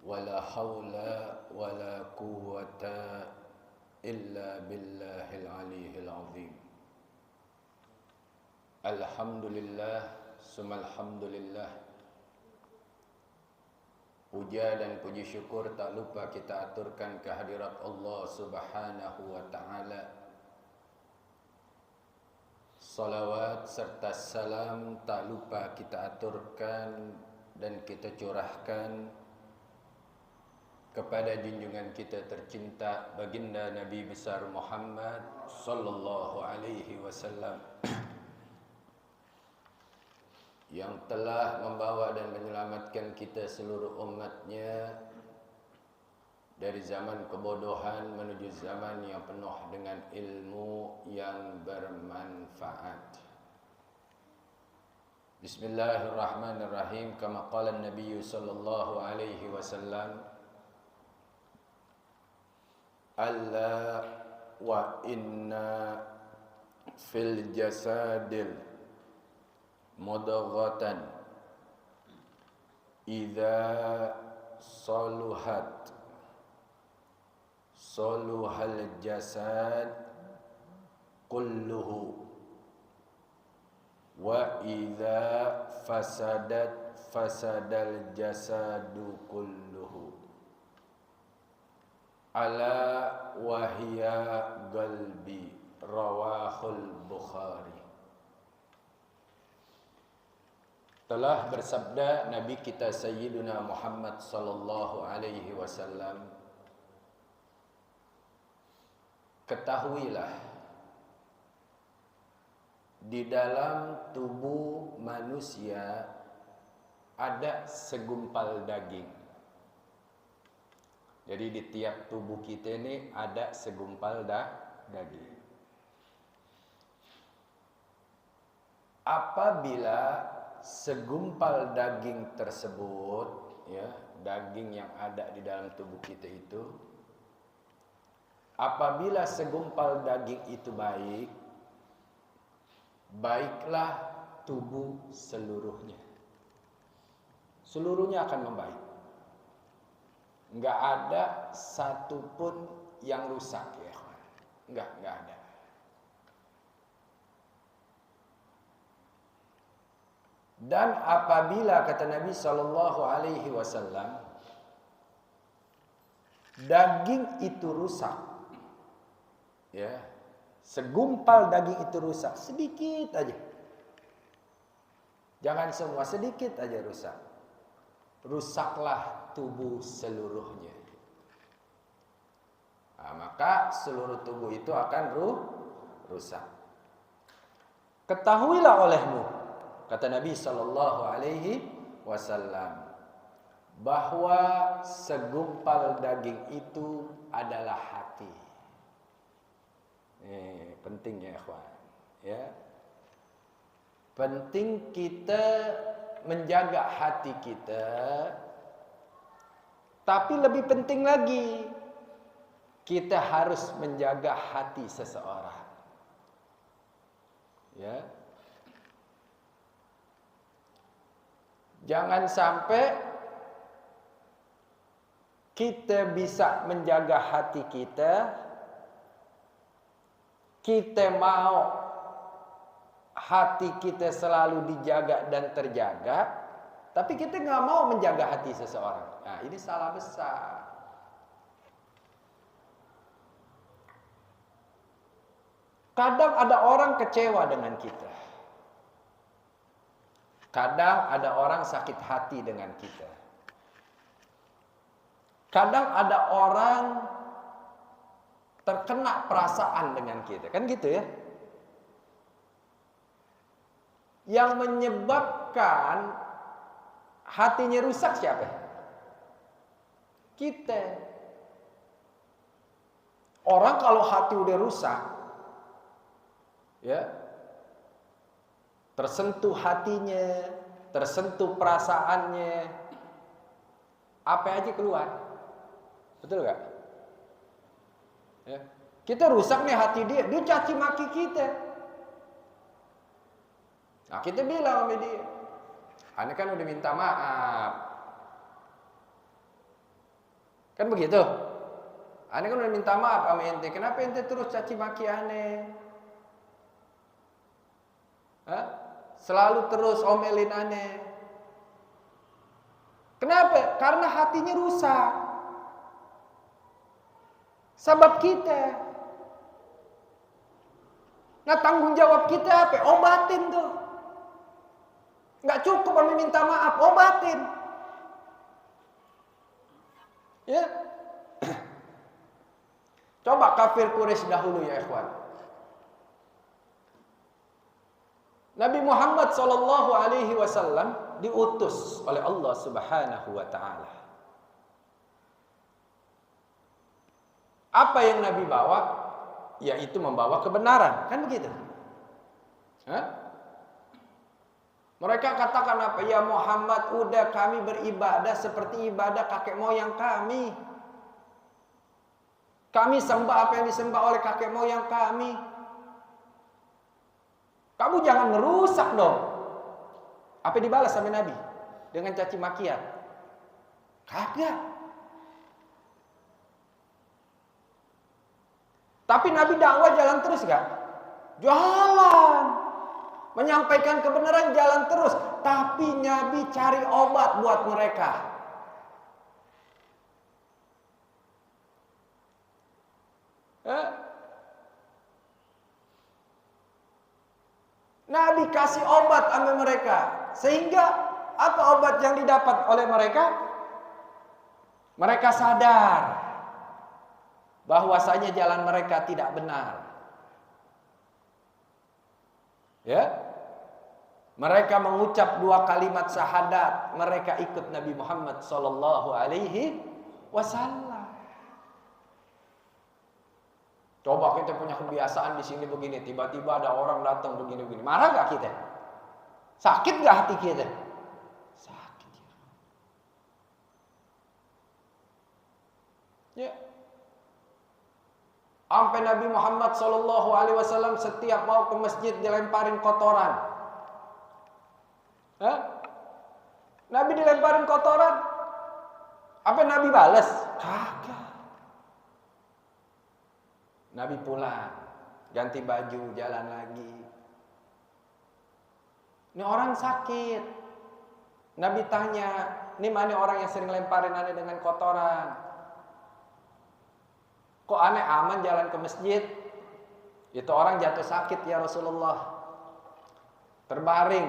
ولا حول ولا قوة إلا بالله العلي العظيم. الحمد لله ثم الحمد لله. Puja dan puji syukur tak lupa kita aturkan kehadirat Allah Subhanahu wa taala. Salawat serta salam tak lupa kita aturkan dan kita curahkan kepada junjungan kita tercinta baginda Nabi besar Muhammad sallallahu alaihi wasallam yang telah membawa dan menyelamatkan kita seluruh umatnya dari zaman kebodohan menuju zaman yang penuh dengan ilmu yang bermanfaat. Bismillahirrahmanirrahim. Kama qala an-nabiy sallallahu alaihi wasallam, alla wa inna fil jasadil mudghatan idza saluhat saluhal jasad kulluhu wa idza fasadat fasadal jasadu kulluhu ala wahya qalbi. Rawahul Bukhari. Telah bersabda Nabi kita Sayyiduna Muhammad sallallahu alaihi wasallam, ketahuilah di dalam tubuh manusia ada segumpal daging. Jadi di tiap tubuh kita ini ada segumpal daging. Apabila segumpal daging tersebut, ya, daging yang ada di dalam tubuh kita itu, apabila segumpal daging itu baik, baiklah tubuh seluruhnya. Seluruhnya akan membaik. Enggak ada satupun yang rusak, ya. Enggak ada. Dan apabila kata Nabi sallallahu alaihi wasallam daging itu rusak, ya, segumpal daging itu rusak, sedikit aja, jangan semua, sedikit aja rusak, rusaklah tubuh seluruhnya. Nah, maka seluruh tubuh itu akan rusak. Ketahuilah olehmu, kata Nabi sallallahu alaihi wasallam, bahwa segumpal daging itu adalah hati. Pentingnya, ikhwan, ya. Penting kita menjaga hati kita, tapi lebih penting lagi kita harus menjaga hati seseorang. Ya. Jangan sampai kita bisa menjaga hati kita, kita mau hati kita selalu dijaga dan terjaga, tapi kita nggak mau menjaga hati seseorang. Nah, ini salah besar. Kadang ada orang kecewa dengan kita. Kadang ada orang sakit hati dengan kita. Kadang ada orang terkena perasaan dengan kita. Kan gitu ya. Yang menyebabkan hatinya rusak siapa? Kita. Orang kalau hati udah rusak, ya, tersentuh hatinya, tersentuh perasaannya, apa aja keluar. Betul gak? Ya. Kita rusak nih hati dia caci maki kita. Nah, kita bilang sama dia, "Ane kan udah minta maaf. Kan begitu. Ane kan udah minta maaf sama ente. Kenapa ente terus caci maki ane? Hah? Selalu terus omelin ane. Kenapa? Karena hatinya rusak. Sebab kita. Nah, tanggung jawab kita apa? Obatin tuh. Nggak cukup kami minta maaf, obatin. Ya. Coba kafir Quraisy dahulu ya ikhwan. Nabi Muhammad sallallahu alaihi wasallam diutus oleh Allah Subhanahu wa taala. Apa yang Nabi bawa? Yaitu membawa kebenaran, kan begitu? Hah? Mereka katakan apa? Ya Muhammad, udah kami beribadah seperti ibadah kakek moyang kami. Kami sembah apa yang disembah oleh kakek moyang kami. Kamu jangan merusak dong. Apa dibalas sama Nabi? Dengan caci makian? Kagak. Tapi Nabi dakwah jalan terus gak? Jalan. Menyampaikan kebenaran jalan terus. Tapi Nabi cari obat buat mereka. Nabi kasih obat sama mereka. Sehingga apa obat yang didapat oleh mereka? Mereka sadar bahwasanya jalan mereka tidak benar. Ya. Mereka mengucap 2 kalimat syahadat, mereka ikut Nabi Muhammad sallallahu alaihi wasallam. Coba kita punya kebiasaan di sini begini, tiba-tiba ada orang datang begini-begini. Marah gak kita? Sakit gak hati kita? Sakit ya. Sampai Nabi Muhammad sallallahu alaihi wasallam setiap mau ke masjid dilemparin kotoran. Hah? Nabi dilemparin kotoran. Apa Nabi balas? Kagak. Nabi pulang, ganti baju, jalan lagi. Ini orang sakit. Nabi tanya, ini mana orang yang sering lemparin aneh dengan kotoran? Kok aneh aman jalan ke masjid? Itu orang jatuh sakit ya Rasulullah. Terbaring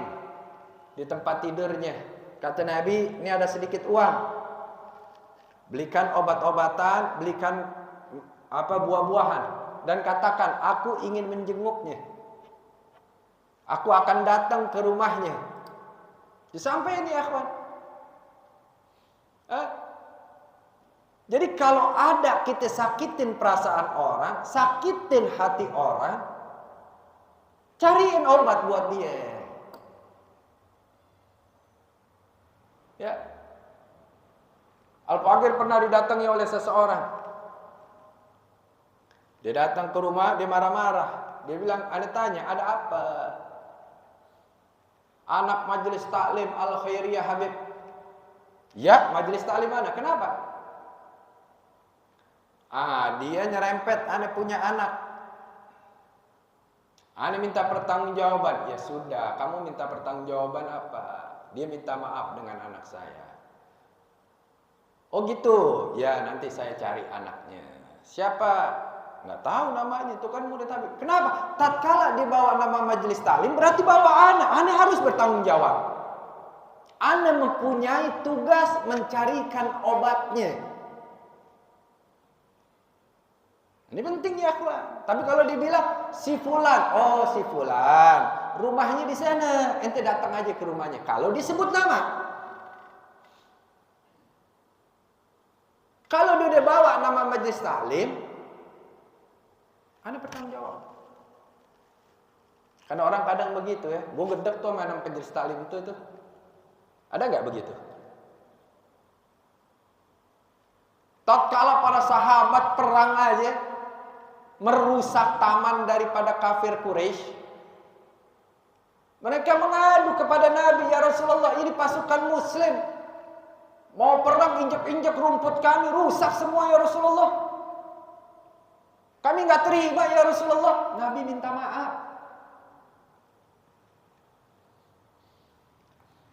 di tempat tidurnya. Kata Nabi, ini ada sedikit uang. Belikan obat-obatan, belikan buah-buahan. Dan katakan, aku ingin menjenguknya. Aku akan datang ke rumahnya. Sampai ini akhwan. Jadi kalau ada kita sakitin perasaan orang, sakitin hati orang, cariin obat buat dia. Ya. Al-Faqir pernah didatangi oleh seseorang. Dia datang ke rumah, dia marah-marah. Dia bilang, "Ana tanya, ada apa?" "Anak majelis taklim Al-Khairiyah Habib." "Ya, majelis taklim mana? Kenapa?" Dia nyerempet, "Ana punya anak. Ana minta pertanggungjawaban." "Ya sudah, kamu minta pertanggungjawaban apa?" "Dia minta maaf dengan anak saya." "Oh gitu, ya nanti saya cari anaknya." "Siapa?" "Nggak tahu namanya, itu kan murid Habib." "Kenapa?" "Tatkala dibawa nama majelis taklim berarti bawa anak. Ana harus bertanggung jawab. Ana mempunyai tugas mencarikan obatnya." Ini penting ya akhwan. Tapi kalau dibilang si fulan, oh si fulan, rumahnya di sana, ente datang aja ke rumahnya. Kalau disebut nama. Kalau dia bawa nama majelis taklim, Anda bertanggung jawab. Karena orang kadang begitu ya, gue gedek tuh sama nama majelis taklim itu. Ada nggak begitu? Tatkala para sahabat perang aja, merusak taman daripada kafir Quraisy. Mereka mengadu kepada Nabi, "Ya Rasulullah, ini pasukan muslim. Mau perang injak-injak rumput kami, rusak semua ya Rasulullah. Kami nggak terima ya Rasulullah. Nabi minta maaf.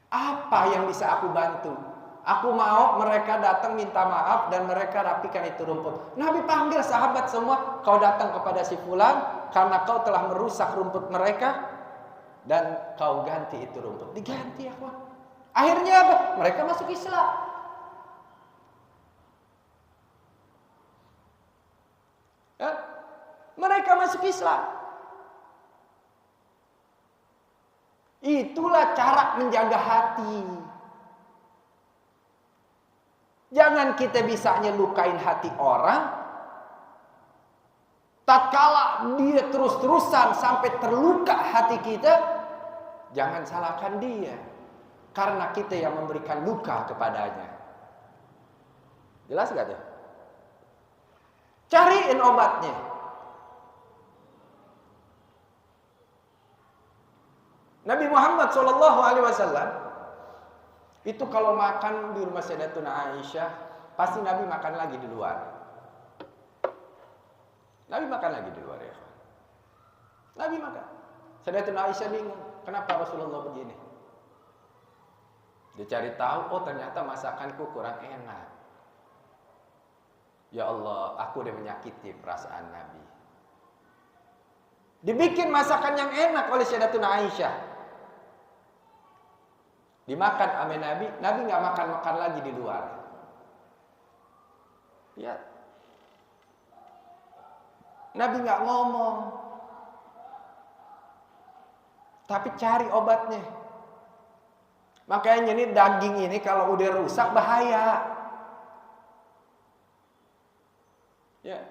Apa yang bisa aku bantu? Aku mau mereka datang minta maaf dan mereka rapikan itu rumput. Nabi panggil sahabat semua, kau datang kepada si fulan karena kau telah merusak rumput mereka dan kau ganti itu rumput. Diganti ya kawan. Akhirnya apa? Mereka masuk Islam. Ya? Mereka masuk Islam. Itulah cara menjaga hati. Jangan kita bisanya lukain hati orang. Tatkala dia terus-terusan sampai terluka hati kita, jangan salahkan dia. Karena kita yang memberikan luka kepadanya. Jelas gak tuh? Cariin obatnya. Nabi Muhammad SAW itu kalau makan di rumah Sayyidatuna Aisyah, pasti Nabi makan lagi di luar. Nabi makan lagi di luar ya. Nabi makan. Sayyidatuna Aisyah bingung, kenapa Rasulullah begini? Dia cari tahu, oh ternyata masakanku kurang enak. Ya Allah, aku udah menyakiti perasaan Nabi. Dibikin masakan yang enak oleh Sayyidatuna Aisyah. Dimakan sama Nabi, Nabi nggak makan lagi di luar. Ya, Nabi nggak ngomong, tapi cari obatnya. Makanya ini daging ini kalau udah rusak bahaya. Ya,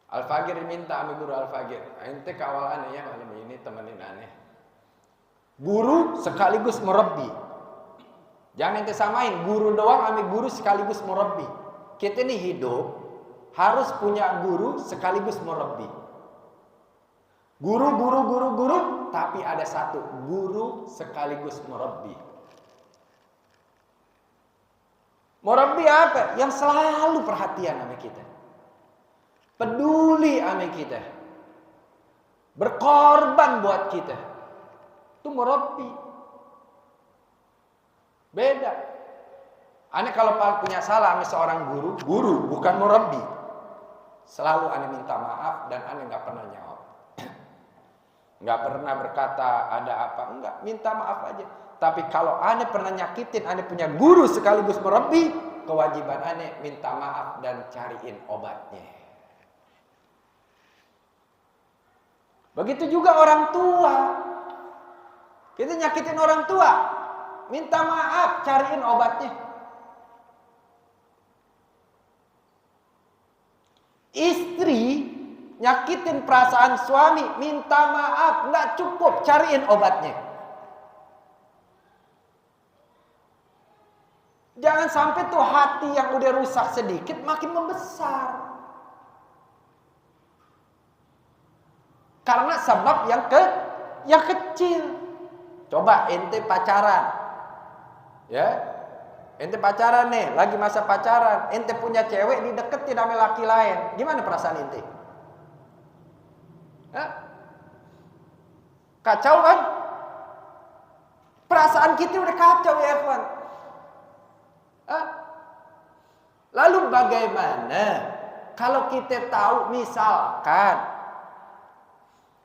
Al-Fagir minta sama guru Al-Fagir, ente kawal aneh ya malam ini temenin aneh. Guru sekaligus murabbi. Jangan ente samain guru doang sama guru sekaligus murabbi. Kita ini hidup harus punya guru sekaligus murabbi. Guru, tapi ada satu guru sekaligus murabbi. Murabbi apa? Yang selalu perhatian sama kita, peduli sama kita, berkorban buat kita. Itu murabbi. Beda. Aneh kalau punya salah sama seorang guru bukan murabbi. Selalu aneh minta maaf dan aneh nggak pernah jawab. Nggak pernah berkata ada apa, enggak, minta maaf aja. Tapi kalau aneh pernah nyakitin, aneh punya guru sekaligus murabbi, kewajiban aneh minta maaf dan cariin obatnya. Begitu juga orang tua. Kita nyakitin orang tua, minta maaf, cariin obatnya. Istri nyakitin perasaan suami, minta maaf, nggak cukup, cariin obatnya. Jangan sampai tuh hati yang udah rusak sedikit makin membesar. Karena sebab yang kecil. Coba ente pacaran. Ya. Ente pacaran nih, lagi masa pacaran, ente punya cewek dideketin sama laki lain. Gimana perasaan ente? Hah? Kacau kan? Perasaan kita udah kacau ya, kawan. Lalu bagaimana kalau kita tahu misalkan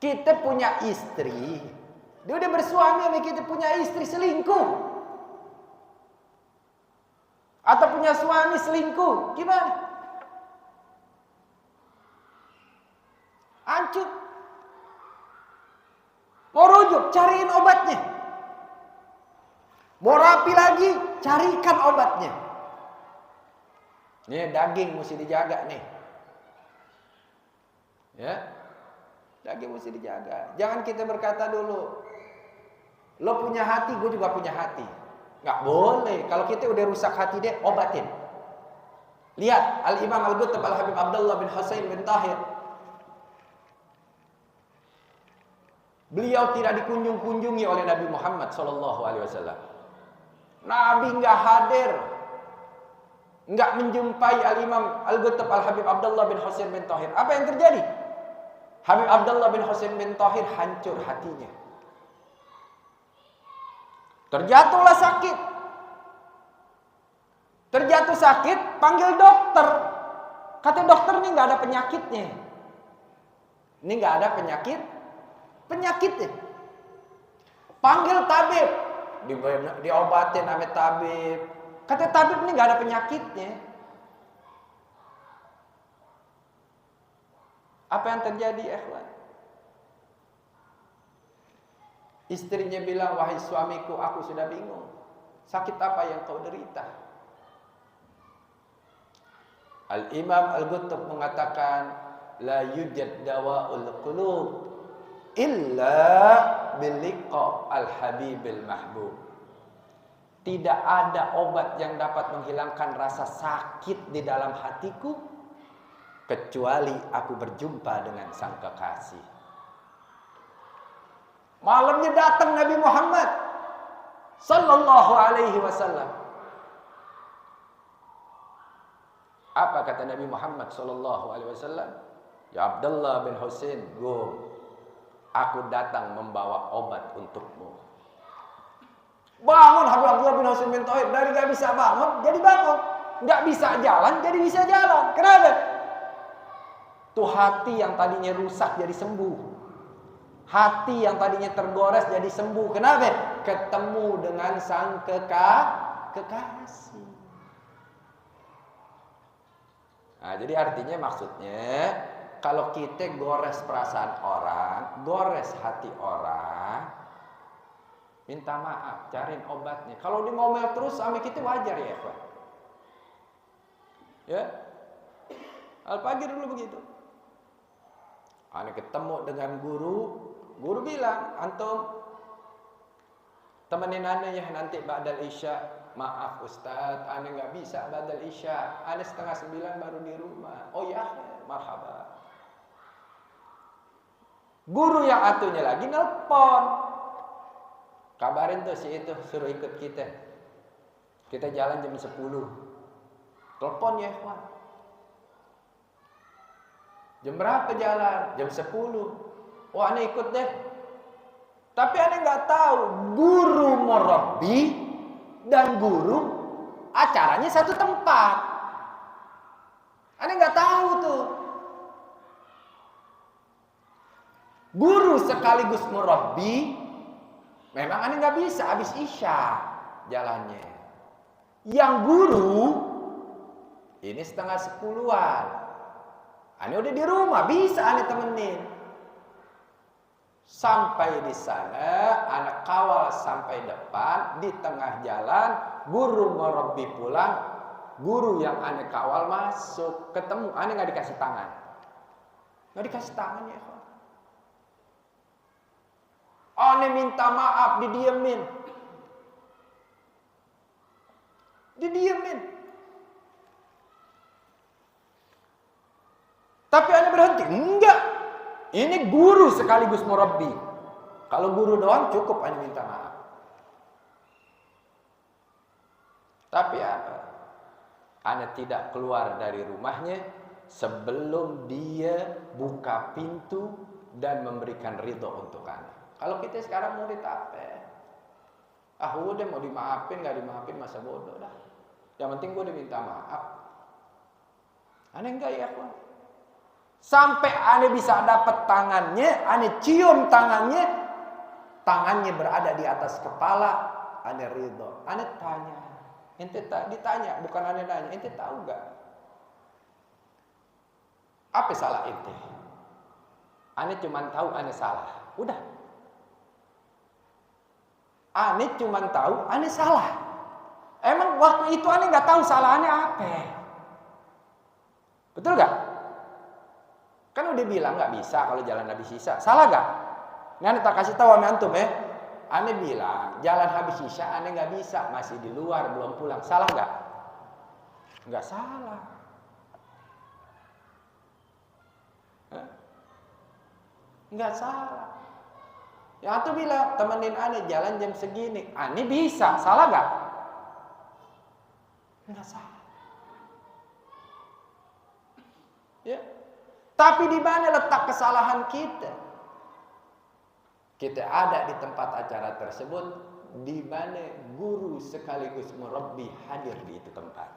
kita punya istri, dia udah bersuami sama kita, punya istri selingkuh, atau punya suami selingkuh, gimana? Hancur. Mau rujuk, cariin obatnya. Mau rapi lagi, carikan obatnya. Nih daging mesti dijaga nih. Ya. Daging mesti dijaga. Jangan kita berkata dulu, lo punya hati, gue juga punya hati. Nggak boleh. Kalau kita udah rusak hati deh, obatin. Lihat Al-Imam Al-Qutb Al-Habib Abdullah bin Husain bin Tahir. Beliau tidak dikunjungi oleh Nabi Muhammad SAW. Nabi nggak hadir Enggak menjumpai Al-Imam Al-Gutub Al-Habib Abdullah bin Husain bin Thahir. Apa yang terjadi? Habib Abdullah bin Husain bin Thahir hancur hatinya. Terjatuhlah sakit. Terjatuh sakit, panggil dokter. Kata dokter, ini nggak ada penyakitnya. Ini nggak ada penyakitnya. Panggil tabib, diobatin sama tabib. Kata tabib, ini nggak ada penyakitnya. Apa yang terjadi, ikhwan? Istrinya bilang, wahai suamiku, aku sudah bingung. Sakit apa yang kau derita? Al-Imam Al-Gutub mengatakan, la yujad dawa'ul qulub illa biliqa al-habibil mahbub. Tidak ada obat yang dapat menghilangkan rasa sakit di dalam hatiku kecuali aku berjumpa dengan sang kekasih. Malamnya datang Nabi Muhammad sallallahu alaihi wasallam. Apa kata Nabi Muhammad sallallahu alaihi wasallam? Ya Abdullah bin Husain, go. Aku datang membawa obat untukmu. Bangun Habib Abdullah bin Husain bin Thahir. Dari gak bisa bangun, jadi bangun. Gak bisa jalan, jadi bisa jalan. Kenapa? Tuh hati yang tadinya rusak jadi sembuh. Hati yang tadinya tergores jadi sembuh. Kenapa? Ketemu dengan sang kekasih. Nah, jadi artinya maksudnya, kalau kita gores perasaan orang, gores hati orang, minta maaf, cariin obatnya. Kalau dia ngomel terus sama kita wajar ya, Pak. Ya, Al-Fagir dulu begitu. Ana ketemu dengan guru bilang, antum temenin ana ya nanti ba'dal isya. Maaf Ustaz, ana nggak bisa ba'dal isya. Ana 8:30 baru di rumah. Oh ya, marhaba. Guru yang atunya lagi nelpon. Kabarin tuh si itu suruh ikut kita. Kita jalan jam 10. Telepon ya, Ikhwan. Jam berapa jalan? Jam 10. Oh, ana ikut deh. Tapi ana nggak tahu guru murabbi dan guru acaranya satu tempat. Ana nggak tahu tuh. Guru sekaligus murabbi, memang ana nggak bisa habis isya jalannya. Yang guru ini 9:30-an. Ana udah di rumah, bisa ana temenin. Sampai di sana, anak kawal sampai depan, di tengah jalan, guru murabbi pulang, guru yang anak kawal masuk, ketemu, anak nggak dikasih tangan, nggak dikasih tangan ya, anak minta maaf, didiemin, tapi anak berhenti, enggak. Ini guru sekaligus murabbi. Kalau guru doang cukup hanya minta maaf. Tapi apa? Ana tidak keluar dari rumahnya sebelum dia buka pintu dan memberikan ridho untuk ana. Kalau kita sekarang murid apa? Ah udah mau dimaafin gak dimaafin masa bodoh dah. Yang penting gue udah minta maaf. Aneh enggak ya kawan? Sampai ane bisa dapat tangannya, ane cium tangannya, tangannya berada di atas kepala, ane ridho. Ane tanya, ente ditanya, bukan ane nanya, ente tahu gak? Apa salah ente? Ane cuma tahu ane salah, udah. Ane cuma tahu ane salah. Emang waktu itu ane nggak tahu salah ane apa? Betul gak? Kan udah bilang nggak bisa kalau jalan habis sisa. Salah gak? Ini ane tak kasih tahu ane antum ya. Ane bilang jalan habis sisa ane nggak bisa, masih di luar belum pulang. Salah gak? Nggak salah. Nggak salah. Yang antum bilang temenin ane jalan jam segini, ane bisa. Salah gak? Nggak salah. Ya. Tapi di mana letak kesalahan kita? Kita ada di tempat acara tersebut, di mana guru sekaligus murabbi hadir di itu tempat.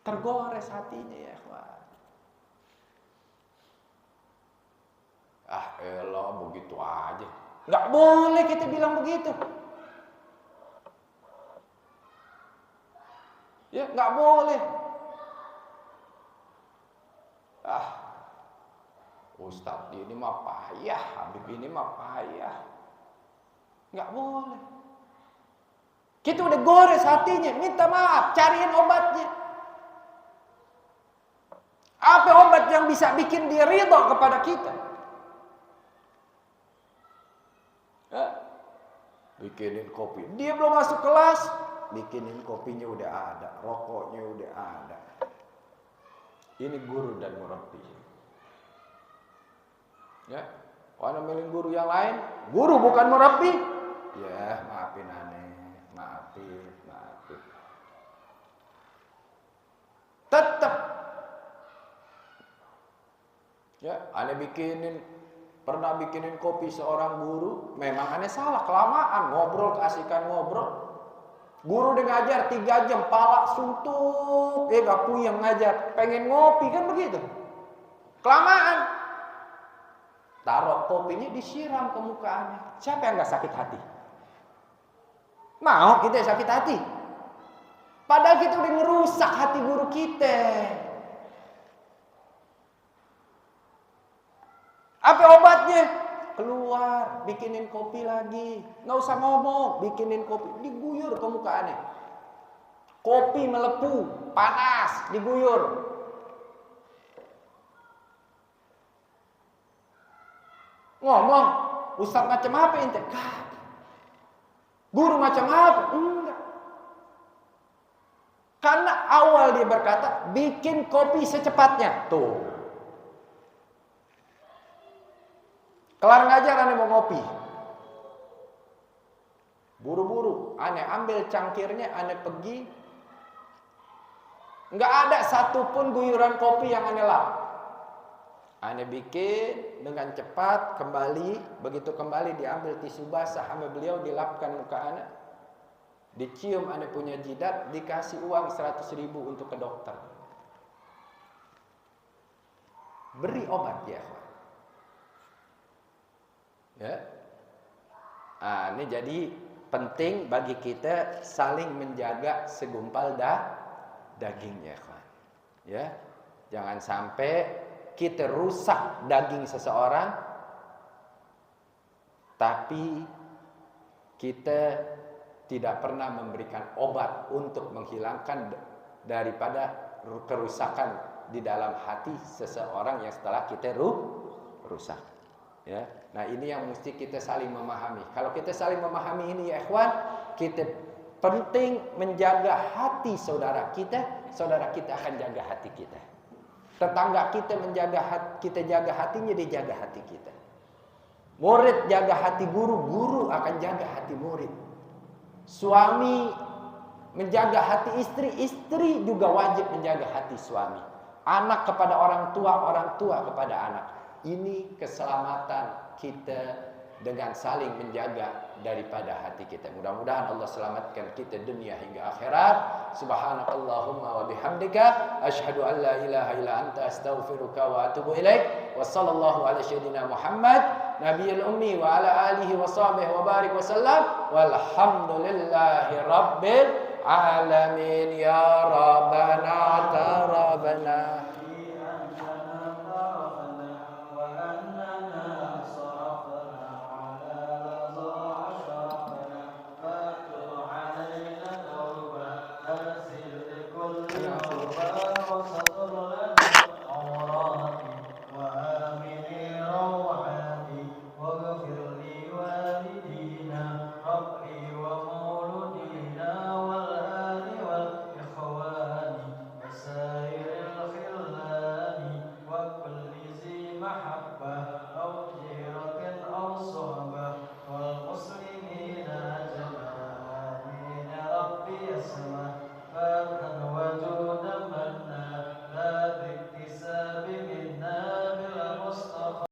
Tergores hatinya ya ikhwan. Ah elah begitu aja. Nggak boleh kita bilang begitu. Ya nggak boleh. Ah Ustadz ini mah payah, Habib ini mah payah. Nggak boleh. Kita udah gores hatinya, minta maaf, cariin obatnya. Apa obat yang bisa bikin dia ridha kepada kita? Bikinin kopi. Dia belum masuk kelas, bikinin kopinya udah ada, rokoknya udah ada. Ini guru dan murabbi. Ya, kalau milih guru yang lain, guru bukan murabbi. Ya, maafin aneh, maafin. Tetap. Ya, aneh pernah bikinin kopi seorang guru, memang aneh salah, kelamaan ngobrol, keasikan ngobrol. Guru udah ngajar 3 jam, pala suntuk, gak puyeng ngajar, pengen ngopi kan begitu. Kelamaan. Taruh kopinya disiram ke muka aneh. Siapa yang gak sakit hati? Mau kita sakit hati? Padahal kita udah ngerusak hati guru kita. Apa obatnya? Keluar, bikinin kopi lagi. Nggak usah ngomong, bikinin kopi. Diguyur ke muka aneh. Kopi melepuh, panas, diguyur. Ngomong, Ustaz macam apa ente? Guru macam apa? Enggak. Karena awal dia berkata, bikin kopi secepatnya. Tuh. Kelar ngajar aneh mau ngopi. Buru-buru aneh ambil cangkirnya, aneh pergi. Enggak ada satupun guyuran kopi yang aneh lap. Aneh bikin dengan cepat, kembali. Begitu kembali diambil tisu basah sama beliau, dilapkan muka aneh. Dicium aneh punya jidat, dikasih uang 100.000 untuk ke dokter. Beri obat ya. Ya. Nah, ini jadi penting bagi kita saling menjaga segumpal dagingnya, kawan. Ya. Jangan sampai kita rusak daging seseorang tapi kita tidak pernah memberikan obat untuk menghilangkan daripada kerusakan di dalam hati seseorang yang setelah kita rusak. Ya. Nah, ini yang mesti kita saling memahami. Kalau kita saling memahami ini ya ikhwan, kita penting menjaga hati saudara kita akan jaga hati kita. Tetangga kita kita jaga hatinya, dia jaga hati kita. Murid jaga hati guru, guru akan jaga hati murid. Suami menjaga hati istri, istri juga wajib menjaga hati suami. Anak kepada orang tua kepada anak. Ini keselamatan kita dengan saling menjaga daripada hati kita. Mudah-mudahan Allah selamatkan kita dunia hingga akhirat. Subhanakallahumma wa bihamdika asyhadu an la ilaha illa anta astaghfiruka wa atubu ilaik. Wa sallallahu ala sayyidina Muhammad nabiyil ummi wa ala alihi wa sahbihi wa barik wa sallam. Walhamdulillahi rabbil alamin ya rabbana tarabana.